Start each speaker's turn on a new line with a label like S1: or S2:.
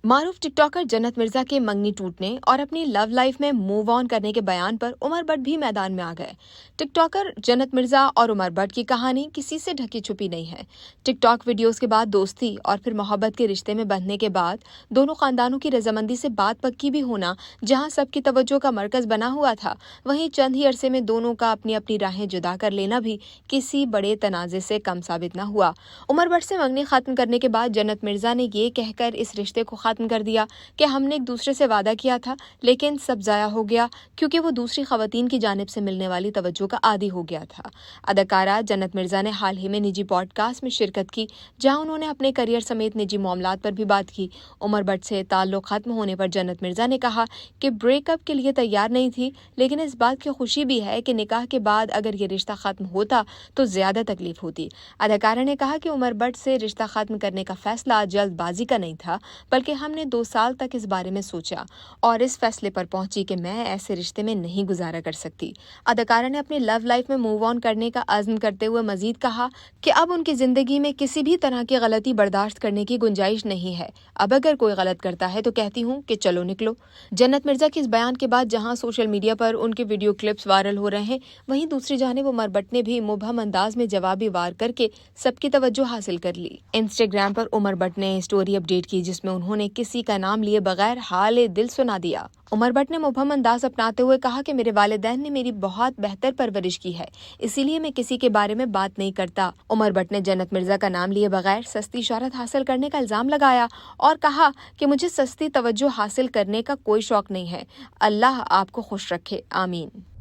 S1: معروف ٹک ٹاکر جنت مرزا کے منگنی ٹوٹنے اور اپنی لو لائف میں موو آن کرنے کے بیان پر عمر بٹ بھی میدان میں آ گئے۔ ٹک ٹاکر جنت مرزا اور عمر بٹ کی کہانی کسی سے ڈھکی چھپی نہیں ہے۔ ٹک ٹاک ویڈیوز کے بعد دوستی اور پھر محبت کے رشتے میں بندھنے کے بعد دونوں خاندانوں کی رضامندی سے بات پکی بھی ہونا جہاں سب کی توجہ کا مرکز بنا ہوا تھا، وہیں چند ہی عرصے میں دونوں کا اپنی اپنی راہیں جدا کر لینا بھی کسی بڑے تنازع سے کم ثابت نہ ہوا۔ عمر بٹ سے منگنی ختم کرنے کے بعد جنت مرزا نے یہ کہہ کر اس رشتے کو ختم کر دیا کہ ہم نے ایک دوسرے سے وعدہ کیا تھا لیکن سب ضائع ہو گیا کیونکہ وہ دوسری خواتین کی جانب سے ملنے والی توجہ کا عادی ہو گیا تھا۔ اداکارہ جنت مرزا نے حال ہی میں نجی پوڈ کاسٹ میں شرکت کی جہاں انہوں نے اپنے کریئر سمیت نجی معاملات پر بھی بات کی۔ عمر بٹ سے تعلق ختم ہونے پر جنت مرزا نے کہا کہ بریک اپ کے لیے تیار نہیں تھی، لیکن اس بات کی خوشی بھی ہے کہ نکاح کے بعد اگر یہ رشتہ ختم ہوتا تو زیادہ تکلیف ہوتی۔ اداکارہ نے کہا کہ عمر بٹ سے رشتہ ختم کرنے کا فیصلہ جلد بازی کا نہیں تھا، بلکہ ہم نے 2 سال تک اس بارے میں سوچا اور اس فیصلے پر پہنچی کہ میں ایسے رشتے میں نہیں گزارا کر سکتی۔ اداکارہ نے اپنی لو لائف میں موو آن کرنے کا عزم کرتے ہوئے مزید کہا کہ اب ان کی زندگی میں کسی بھی طرح کی غلطی برداشت کرنے کی گنجائش نہیں ہے۔ اب اگر کوئی غلط کرتا ہے تو کہتی ہوں کہ چلو نکلو۔ جنت مرزا کے اس بیان کے بعد جہاں سوشل میڈیا پر ان کے ویڈیو کلپس وائرل ہو رہے ہیں، وہیں دوسری جانب عمر بٹ نے بھی مبہم انداز میں جوابی وار کر کے سب کی توجہ حاصل کر لی۔ انسٹاگرام پر عمر بٹ نے اسٹوری اپڈیٹ کی جس میں انہوں نے کسی کا نام لیے بغیر حال دل سنا دیا۔ عمر بٹ نے مبہم انداز اپناتے ہوئے کہا کہ میرے والدین نے میری بہت بہتر پرورش کی ہے، اسی لیے میں کسی کے بارے میں بات نہیں کرتا۔ عمر بٹ نے جنت مرزا کا نام لیے بغیر سستی شہرت حاصل کرنے کا الزام لگایا اور کہا کہ مجھے سستی توجہ حاصل کرنے کا کوئی شوق نہیں ہے۔ اللہ آپ کو خوش رکھے، آمین۔